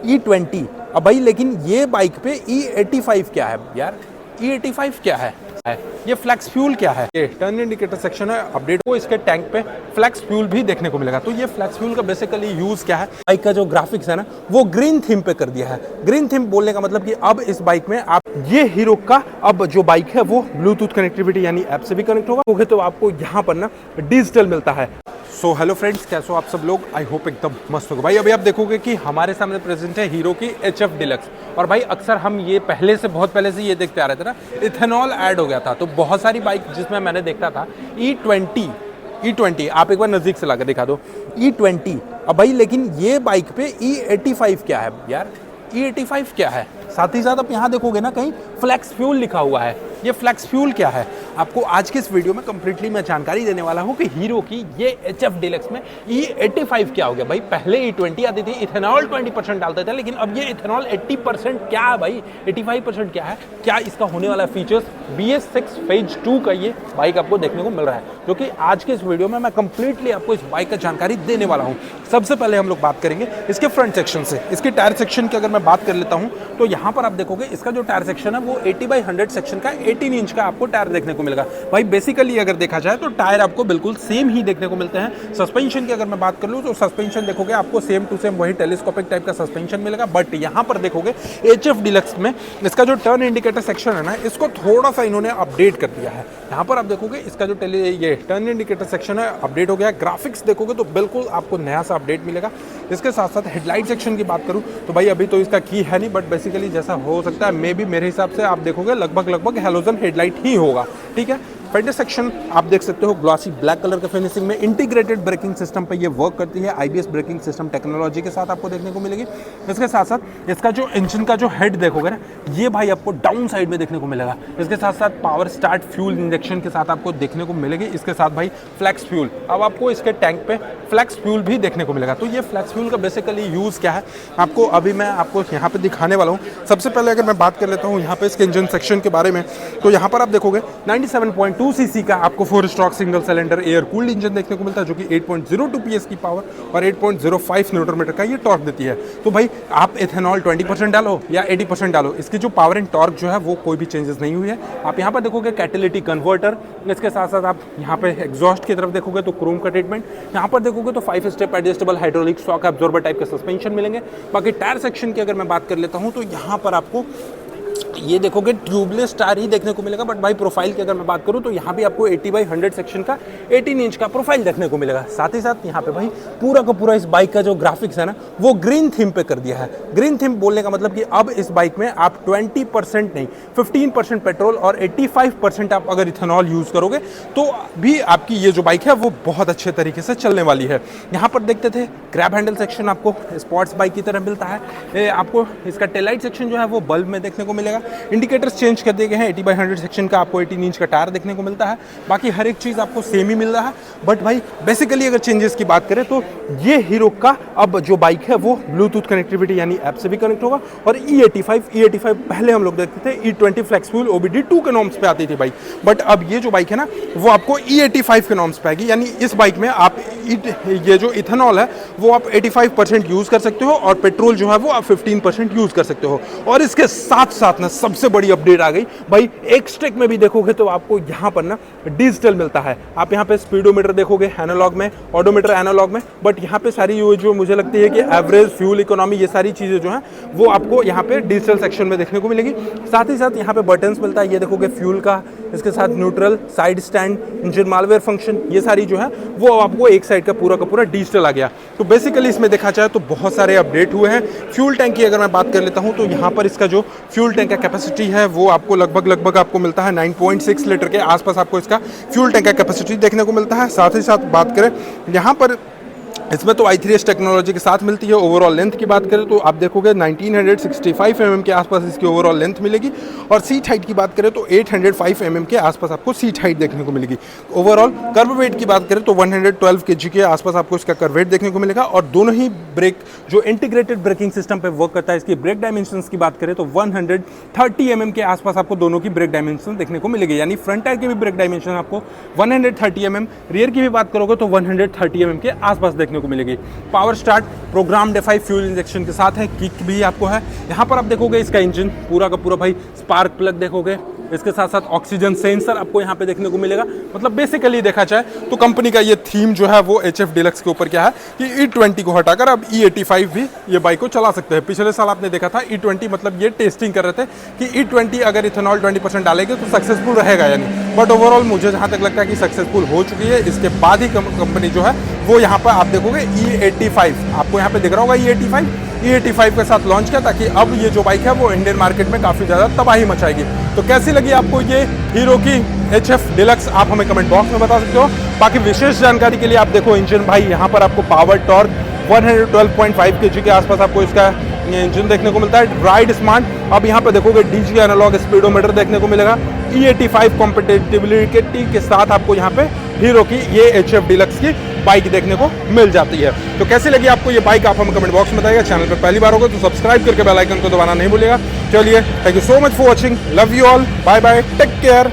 E20। अब भाई लेकिन ये बाइक पे E85 क्या है यार, E85 क्या है, ये फ्लेक्स फ्यूल क्या है। ये टर्न इंडिकेटर सेक्शन है, अपडेट को इसके टैंक पे फ्लेक्स फ्यूल भी देखने को मिलेगा। तो ये फ्लेक्स फ्यूल का बेसिकली यूज क्या है, बाइक का जो ग्राफिक्स है ना वो ग्रीन थीम पे कर दिया है। ग्रीन थीम बोलने का मतलब कि अब इस बाइक में आप ये हीरो का अब जो बाइक है वो ब्लूटूथ कनेक्टिविटी यानी ऐप से भी कनेक्ट होगा, तो आपको यहाँ पर ना डिजिटल मिलता है। सो हेलो फ्रेंड्स, कैसे हो आप सब लोग, आई होप एकदम मस्त होगा। भाई अभी आप देखोगे कि हमारे सामने प्रेजेंट है हीरो की HF डिलक्स। और भाई अक्सर हम ये बहुत पहले से ये देखते आ रहे थे ना, इथेनॉल ऐड हो गया था। तो बहुत सारी बाइक जिसमें मैंने देखा था E20 आप एक बार नज़दीक से लाकर दिखा दो E20। अब भाई लेकिन ये बाइक पे E85 क्या है यार, E85 क्या है। साथ ही साथ आप यहाँ देखोगे ना कहीं फ्लेक्स फ्यूल लिखा हुआ है। ये फ्लेक्स फ्यूल क्या है, आपको आज के इस वीडियो में कंप्लीटली मैं जानकारी देने वाला हूँ कि हीरो की ये HF डिलक्स में E85 क्या हो गया। भाई पहले E20 आती थी, इथेनॉल 20% डालते थे, लेकिन अब ये इथेनॉल 80% क्या है भाई, 85% क्या है, क्या इसका होने वाला फीचर्स। BS6 फेज 2 का ये बाइक आपको देखने को मिल रहा है, जो कि आज के इस वीडियो में मैं कंप्लीटली आपको इस बाइक का जानकारी देने वाला हूँ। सबसे पहले हम लोग बात करेंगे इसके फ्रंट सेक्शन से। इसके टायर सेक्शन की अगर मैं बात कर लेता हूँ तो यहाँ पर आप देखोगे इसका जो टायर सेक्शन है वो 80/100 सेक्शन का 18 इंच का आपको टायर देखने को मिलेगा। भाई बेसिकली अगर देखा जाए तो टायर आपको बिल्कुल सेम ही देखने को मिलते हैं। सस्पेंशन की अगर मैं बात कर लूँ तो सस्पेंशन देखोगे आपको सेम टू सेम वही टेलीस्कोपिक टाइप का सस्पेंशन मिलेगा। बट यहाँ पर देखोगे HF डिलक्स में इसका जो टर्न इंडिकेटर सेक्शन है ना, इसको थोड़ा सा इन्होंने अपडेट कर दिया है। यहाँ पर आप देखोगे इसका जो ये टर्न इंडिकेटर सेक्शन है अपडेट हो गया है। ग्राफिक्स देखोगे तो बिल्कुल आपको नया सा अपडेट मिलेगा। इसके साथ साथ हेडलाइट सेक्शन की बात करूँ तो भाई अभी तो इसका की है नहीं, बट बेसिकली जैसा हो सकता है मे बी मेरे हिसाब से आप देखोगे लगभग हैलोजन हेडलाइट ही होगा। ठीक है, फेंडर सेक्शन आप देख सकते हो ग्लॉसी ब्लैक कलर के फिनिशिंग में। इंटीग्रेटेड ब्रेकिंग सिस्टम पे ये वर्क करती है, IBS ब्रेकिंग सिस्टम टेक्नोलॉजी के साथ आपको देखने को मिलेगी। इसके साथ साथ इसका जो इंजन का जो हेड देखोगे ना, ये भाई आपको डाउन साइड में देखने को मिलेगा। इसके साथ साथ पावर स्टार्ट फ्यूल इंजेक्शन के साथ आपको देखने को मिलेगी। इसके साथ भाई फ्लेक्स फ्यूल, अब आपको इसके टैंक पे फ्लेक्स फ्यूल भी देखने को मिलेगा। तो ये फ्लेक्स फ्यूल का बेसिकली यूज़ क्या है आपको अभी मैं आपको यहाँ पे दिखाने वाला हूँ। सबसे पहले अगर मैं बात कर लेता हूँ यहाँ पे इसके इंजन सेक्शन के बारे में, तो यहाँ पर आप देखोगे 97.2 cc का आपको 4 stroke single cylinder air cooled engine देखने को मिलता है, जो कि 8.02 PS की पावर और 8.05 न्यूटन मीटर का ये टॉर्क देती है। तो भाई आप इथेनॉल 20% डालो या 80% डालो, इसकी जो पावर एंड टॉर्क जो है वो कोई भी चेंजेस नहीं हुई है। आप यहाँ पर देखोगे कैटेलिटिक कन्वर्टर। इसके साथ साथ आप यहाँ पे एग्जॉस्ट की तरफ देखोगे तो क्रोम का ट्रीटमेंट, यहाँ पर देखोगे तो 5 step adjustable hydraulic shock absorber type के सस्पेंशन मिलेंगे। बाकी टायर सेक्शन की अगर मैं बात कर लेता हूँ तो यहाँ पर आपको ये देखोगे ट्यूबलेस टायर ही देखने को मिलेगा। बट भाई प्रोफाइल की अगर मैं बात करूं तो यहाँ भी आपको 80/100 सेक्शन का 18 इंच का प्रोफाइल देखने को मिलेगा। साथ ही साथ यहाँ पे भाई पूरा का पूरा इस बाइक का जो ग्राफिक्स है ना वो ग्रीन थीम पे कर दिया है। ग्रीन थीम बोलने का मतलब कि अब इस बाइक में आप 20% नहीं 15% पेट्रोल और 85% आप अगर इथेनॉल यूज करोगे तो भी आपकी ये जो बाइक है वो बहुत अच्छे तरीके से चलने वाली है। यहाँ पर देखते थे ग्रैब हैंडल सेक्शन आपको स्पोर्ट्स बाइक की तरह मिलता है। आपको इसका टेलाइट सेक्शन जो है वो बल्ब में देखने को मिलेगा। इंडिकेटर्स चेंज कर दिए गए हैं। 80/100 सेक्शन का आपको 18 इंच का टायर देखने को मिलता है। बाकी हर एक चीज़ आपको सेम ही मिल रहा है। बट भाई बेसिकली अगर चेंजेस की बात करें तो ये हीरो का अब जो बाइक है वो ब्लूटूथ कनेक्टिविटी यानी ऐप से भी कनेक्ट होगा। और E85 पहले हम लोग देखते थे E20 फ्लेक्स फ्यूल OBD2 के नॉर्म्स पे आती थी बाइक, बट अब ये जो बाइक है ना वो आपको E85 के नॉर्म्स पे आएगी। यानी इस बाइक में आप ये जो इथेनॉल है वो आप 85% यूज़ कर सकते हो और पेट्रोल जो है वो आप 15% यूज़ कर सकते हो। और इसके साथ साथ ना सबसे बड़ी अपडेट आ गई भाई, एक्सट्रेक में भी देखोगे तो आपको यहाँ पर ना डिजिटल मिलता है। आप यहाँ पे स्पीडोमीटर देखोगे एनालॉग में, ऑडोमीटर एनालॉग में, बट यहाँ पे सारी जो मुझे लगती है कि एवरेज फ्यूल इकोनॉमी ये सारी चीज़ें जो हैं वो आपको यहाँ पे डिजिटल सेक्शन में देखने को मिलेगी। साथ ही साथ यहाँ पे बटन्स मिलता है, ये देखोगे फ्यूल का, इसके साथ neutral, side stand, engine malware function, ये सारी जो है वो आपको एक साइड का पूरा डिजिटल आ गया। तो बेसिकली इसमें देखा जाए तो बहुत सारे अपडेट हुए हैं। फ्यूल टैंक की अगर मैं बात कर लेता हूँ तो यहाँ पर इसका जो फ्यूल टैंक का कैपेसिटी है वो आपको लगभग आपको मिलता है 9.6 लीटर के आसपास आपको इसका फ्यूल टैंक का कैपेसिटी देखने को मिलता है। साथ ही साथ बात करें यहाँ पर इसमें तो i3S टेक्नोलॉजी के साथ मिलती है। ओवरऑल लेंथ की बात करें तो आप देखोगे 1965 mm के आसपास इसकी ओवरऑल लेंथ मिलेगी। और सीट हाइट की बात करें तो 805 mm के आसपास आपको सीट हाइट देखने को मिलेगी। ओवरऑल कर्व वेट की बात करें तो 112 kg के आसपास आपको इसका कर्व वेट देखने को मिलेगा। और दोनों ही ब्रेक जो इंटीग्रेटेड ब्रेकिंग सिस्टम पर वर्क करता है, इसकी ब्रेक डायमेंशन की बात करें तो 130 mm के आसपास आपको दोनों की ब्रेक डायमेंशन देखने को मिलेगी। यानी फ्रंट टायर की भी ब्रेक डायमेंशन आपको 130 mm, रियर की भी बात करोगे तो 130 mm के आसपास देखने देखने को मिलेगी। Power start programme defy fuel injection के साथ है, किक भी आपको है। यहाँ पर आप देखोगे इसका इंजन पूरा का पूरा भाई स्पार्क प्लग देखोगे, इसके साथ साथ ऑक्सीजन सेंसर आपको यहाँ पे देखने को मिलेगा। मतलब बेसिकली देखा जाए तो कंपनी का ये थीम जो है वो HF डिलक्स के ऊपर क्या है कि E20 को हटाकर अब E85 भी ये बाइक को चला सकते हैं। पिछले साल आपने देखा था E20 मतलब ये टेस्टिंग कर रहे थे कि E20 अगर इथेनॉल 20% डालेंगे तो सक्सेसफुल रहेगा या नहीं, बट ओवरऑल मुझे जहाँ तक लगता है कि सक्सेसफुल हो चुकी है। इसके बाद ही कंपनी जो है वो यहाँ पर आप देखोगे E85 आपको यहाँ पे दिख रहा होगा E85 के साथ लॉन्च किया, ताकि अब ये जो बाइक है वो इंडियन मार्केट में काफ़ी ज़्यादा तबाही मचाएगी। तो कैसी लगी आपको ये हीरो की HF डिलक्स, आप हमें कमेंट बॉक्स में बता सकते हो। बाकी विशेष जानकारी के लिए आप देखो इंजन भाई यहाँ पर आपको पावर टॉर्क 112.5 kg के आसपास आपको इसका इंजन देखने को मिलता है। राइड स्मार्ट, अब यहाँ पे देखोगे DG एनालॉग स्पीडोमीटर देखने को मिलेगा। E85 कॉम्पिटेबिलिटी के साथ आपको यहाँ पे हीरो की ये HF डिलक्स की बाइक देखने को मिल जाती है। तो कैसी लगी आपको ये बाइक, आप हमें कमेंट बॉक्स में बताइएगा। चैनल पर पहली बार होगा तो सब्सक्राइब करके बेल आइकन को दबाना नहीं भूलिएगा। चलिए, thank you so much for watching, love you all, bye bye, take care.